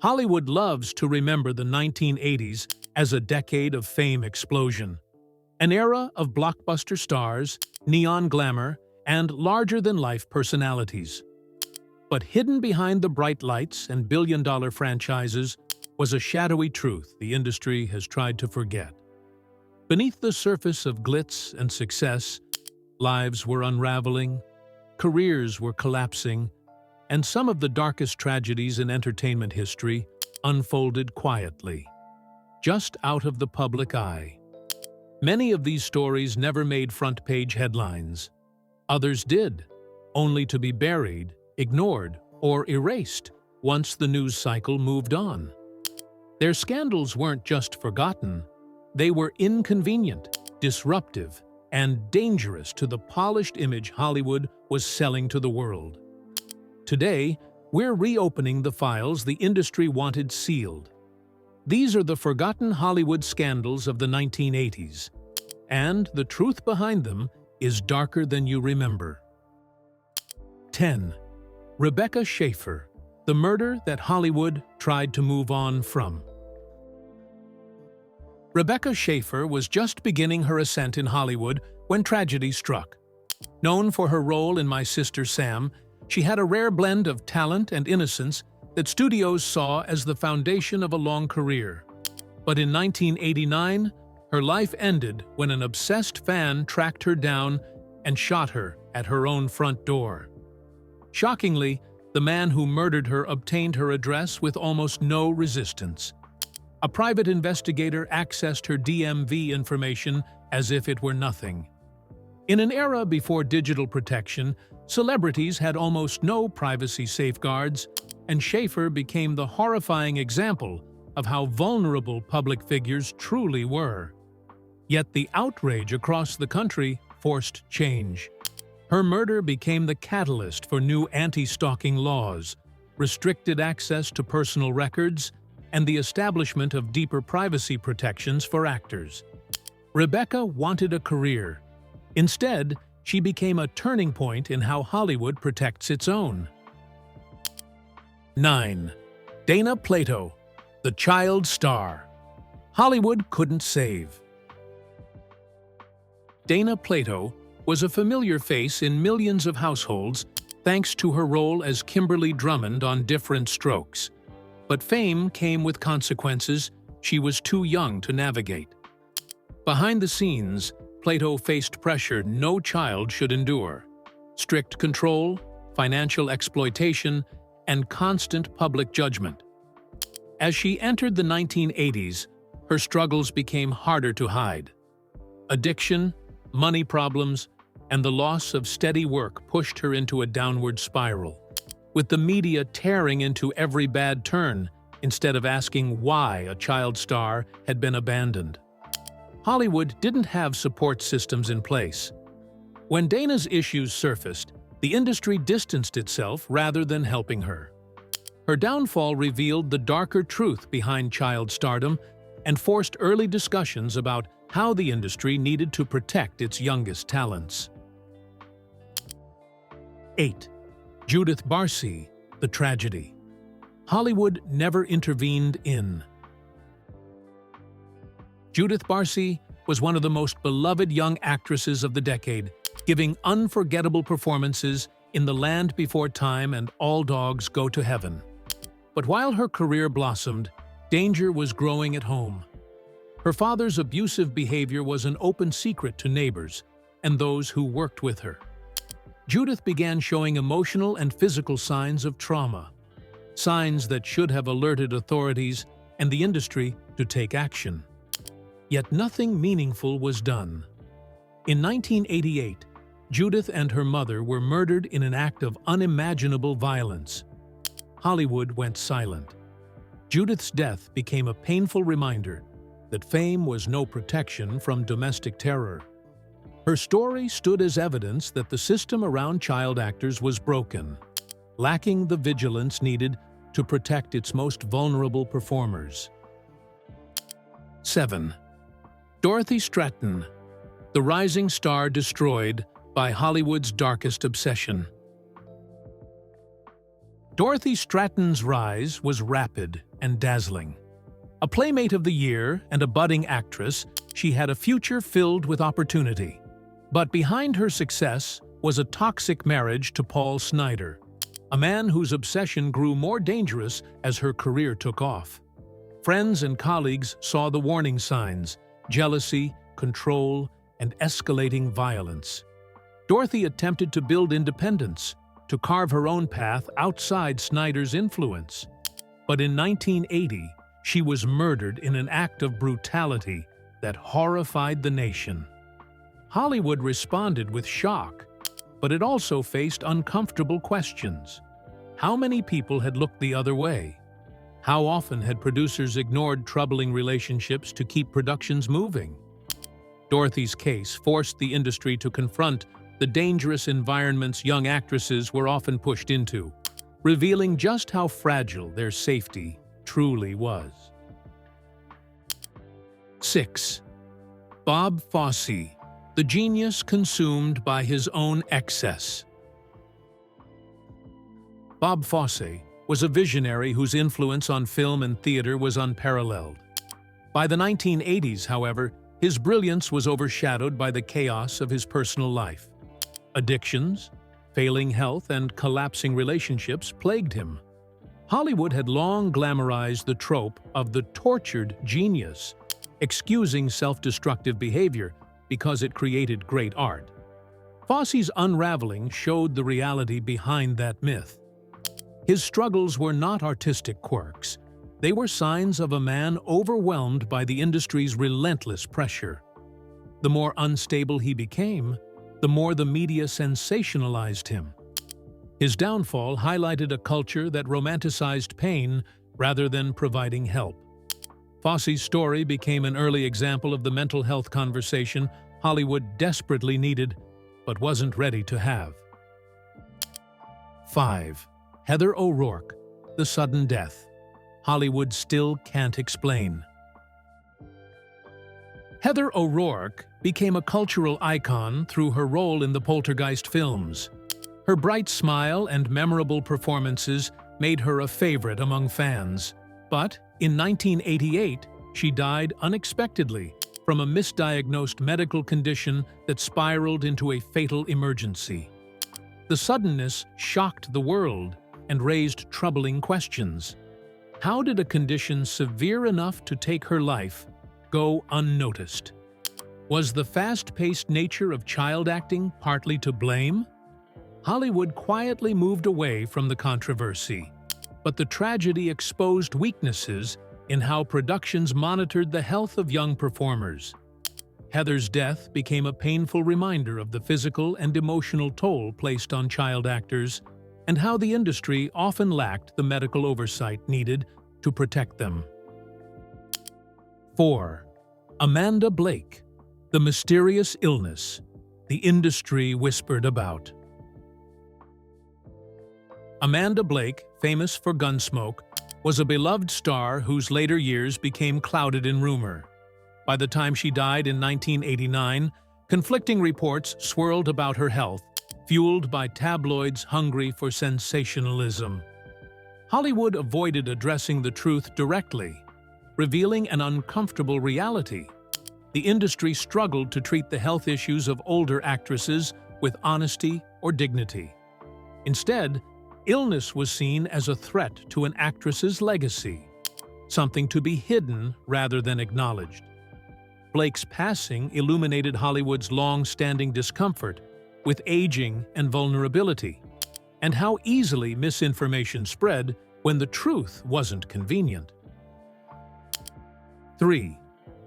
Hollywood loves to remember the 1980s as a decade of fame explosion. An era of blockbuster stars, neon glamour, and larger-than-life personalities. But hidden behind the bright lights and billion-dollar franchises was a shadowy truth the industry has tried to forget. Beneath the surface of glitz and success, lives were unraveling, careers were collapsing, and some of the darkest tragedies in entertainment history unfolded quietly, just out of the public eye. Many of these stories never made front-page headlines. Others did, only to be buried, ignored, or erased once the news cycle moved on. Their scandals weren't just forgotten, they were inconvenient, disruptive, and dangerous to the polished image Hollywood was selling to the world. Today, we're reopening the files the industry wanted sealed. These are the forgotten Hollywood scandals of the 1980s, and the truth behind them is darker than you remember. 10. Rebecca Schaefer, the murder that Hollywood tried to move on from. Rebecca Schaefer was just beginning her ascent in Hollywood when tragedy struck. Known for her role in My Sister Sam, she had a rare blend of talent and innocence that studios saw as the foundation of a long career. But in 1989, her life ended when an obsessed fan tracked her down and shot her at her own front door. Shockingly, the man who murdered her obtained her address with almost no resistance. A private investigator accessed her DMV information as if it were nothing. In an era before digital protection, celebrities had almost no privacy safeguards, and Schaefer became the horrifying example of how vulnerable public figures truly were. Yet the outrage across the country forced change. Her murder became the catalyst for new anti-stalking laws, restricted access to personal records, and the establishment of deeper privacy protections for actors. Rebecca wanted a career. Instead, she became a turning point in how Hollywood protects its own. 9. Dana Plato, the child star. Hollywood couldn't save. Dana Plato was a familiar face in millions of households thanks to her role as Kimberly Drummond on Different Strokes. But fame came with consequences she was too young to navigate. Behind the scenes, Plato faced pressure no child should endure: strict control, financial exploitation, and constant public judgment. As she entered the 1980s, her struggles became harder to hide. Addiction, money problems, and the loss of steady work pushed her into a downward spiral, with the media tearing into every bad turn instead of asking why a child star had been abandoned. Hollywood didn't have support systems in place. When Dana's issues surfaced, the industry distanced itself rather than helping her. Her downfall revealed the darker truth behind child stardom and forced early discussions about how the industry needed to protect its youngest talents. 8. Judith Barsi, the tragedy. Hollywood never intervened in. Judith Barsi was one of the most beloved young actresses of the decade, giving unforgettable performances in The Land Before Time and All Dogs Go to Heaven. But while her career blossomed, danger was growing at home. Her father's abusive behavior was an open secret to neighbors and those who worked with her. Judith began showing emotional and physical signs of trauma, signs that should have alerted authorities and the industry to take action. Yet nothing meaningful was done. In 1988, Judith and her mother were murdered in an act of unimaginable violence. Hollywood went silent. Judith's death became a painful reminder that fame was no protection from domestic terror. Her story stood as evidence that the system around child actors was broken, lacking the vigilance needed to protect its most vulnerable performers. 7. Dorothy Stratton, the rising star destroyed by Hollywood's darkest obsession. Dorothy Stratton's rise was rapid, and dazzling. A Playmate of the Year and a budding actress, she had a future filled with opportunity. But behind her success was a toxic marriage to Paul Snider, a man whose obsession grew more dangerous as her career took off. Friends and colleagues saw the warning signs: jealousy, control, and escalating violence. Dorothy attempted to build independence, to carve her own path outside Snider's influence. But in 1980, she was murdered in an act of brutality that horrified the nation. Hollywood responded with shock, but it also faced uncomfortable questions. How many people had looked the other way? How often had producers ignored troubling relationships to keep productions moving? Dorothy's case forced the industry to confront the dangerous environments young actresses were often pushed into, revealing just how fragile their safety truly was. 6. Bob Fosse, the genius consumed by his own excess. Bob Fosse was a visionary whose influence on film and theater was unparalleled. By the 1980s, however, his brilliance was overshadowed by the chaos of his personal life. Addictions, failing health, and collapsing relationships plagued him. Hollywood had long glamorized the trope of the tortured genius, excusing self-destructive behavior because it created great art. Fosse's Unraveling showed the reality behind that myth. His struggles were not artistic quirks. They were signs of a man overwhelmed by the industry's relentless pressure. The more unstable he became, the more the media sensationalized him. His downfall highlighted a culture that romanticized pain rather than providing help. Fosse's story became an early example of the mental health conversation Hollywood desperately needed but wasn't ready to have. 5. Heather O'Rourke, the sudden death. Hollywood still can't explain. Heather O'Rourke became a cultural icon through her role in the Poltergeist films. Her bright smile and memorable performances made her a favorite among fans. But in 1988, she died unexpectedly from a misdiagnosed medical condition that spiraled into a fatal emergency. The suddenness shocked the world and raised troubling questions. How did a condition severe enough to take her life go unnoticed? Was the fast-paced nature of child acting partly to blame? Hollywood quietly moved away from the controversy, but the tragedy exposed weaknesses in how productions monitored the health of young performers. Heather's death became a painful reminder of the physical and emotional toll placed on child actors and how the industry often lacked the medical oversight needed to protect them. 4. Amanda Blake, the mysterious illness the industry whispered about. Amanda Blake, famous for Gunsmoke, was a beloved star whose later years became clouded in rumor. By the time she died in 1989, conflicting reports swirled about her health, fueled by tabloids hungry for sensationalism. Hollywood avoided addressing the truth directly, revealing an uncomfortable reality. The industry struggled to treat the health issues of older actresses with honesty or dignity. Instead, illness was seen as a threat to an actress's legacy, something to be hidden rather than acknowledged. Blake's passing illuminated Hollywood's long-standing discomfort with aging and vulnerability, and how easily misinformation spread when the truth wasn't convenient. 3.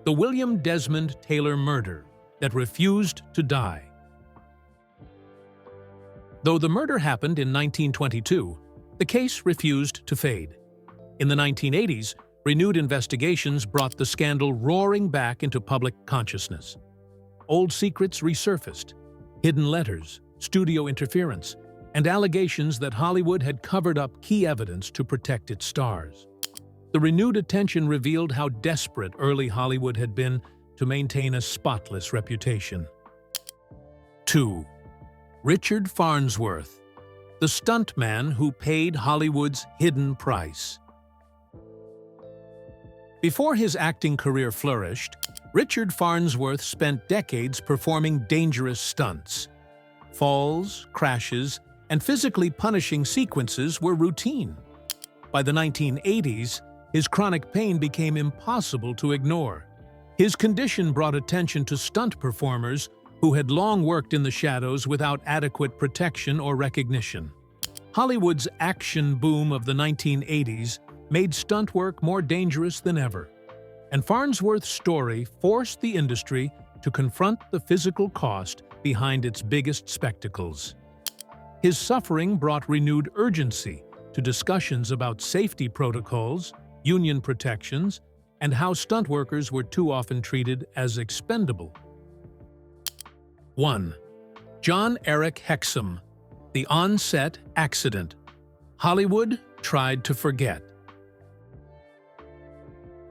The William Desmond Taylor murder that refused to die. Though the murder happened in 1922, the case refused to fade. In the 1980s, renewed investigations brought the scandal roaring back into public consciousness. Old secrets resurfaced, hidden letters, studio interference, and allegations that Hollywood had covered up key evidence to protect its stars. The renewed attention revealed how desperate early Hollywood had been to maintain a spotless reputation. 2. Richard Farnsworth, the stuntman who paid Hollywood's hidden price. Before his acting career flourished, Richard Farnsworth spent decades performing dangerous stunts. Falls, crashes, and physically punishing sequences were routine. By the 1980s, his chronic pain became impossible to ignore. His condition brought attention to stunt performers who had long worked in the shadows without adequate protection or recognition. Hollywood's action boom of the 1980s made stunt work more dangerous than ever, and Farnsworth's story forced the industry to confront the physical cost behind its biggest spectacles. His suffering brought renewed urgency to discussions about safety protocols, union protections, and how stunt workers were too often treated as expendable. 1. John Eric Hexum, The On-Set Accident. Hollywood tried to forget.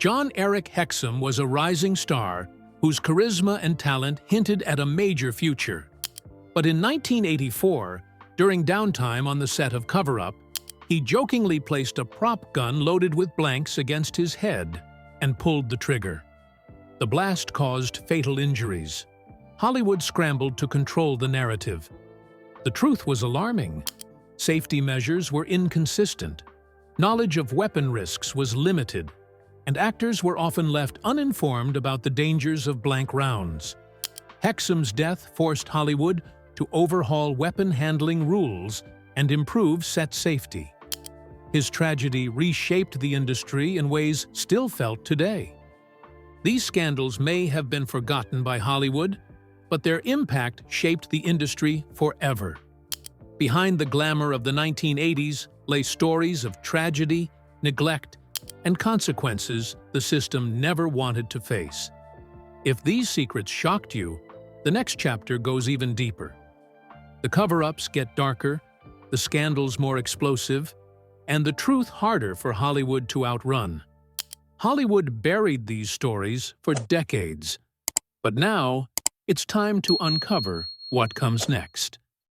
John Eric Hexum was a rising star whose charisma and talent hinted at a major future. But in 1984, during downtime on the set of Cover Up, he jokingly placed a prop gun loaded with blanks against his head and pulled the trigger. The blast caused fatal injuries. Hollywood scrambled to control the narrative. The truth was alarming. Safety measures were inconsistent. Knowledge of weapon risks was limited, and actors were often left uninformed about the dangers of blank rounds. Hexum's death forced Hollywood to overhaul weapon handling rules and improve set safety. His tragedy reshaped the industry in ways still felt today. These scandals may have been forgotten by Hollywood, but their impact shaped the industry forever. Behind the glamour of the 1980s lay stories of tragedy, neglect, and consequences the system never wanted to face. If these secrets shocked you, the next chapter goes even deeper. The cover-ups get darker, the scandals more explosive, and the truth harder for Hollywood to outrun. Hollywood buried these stories for decades, but now it's time to uncover what comes next.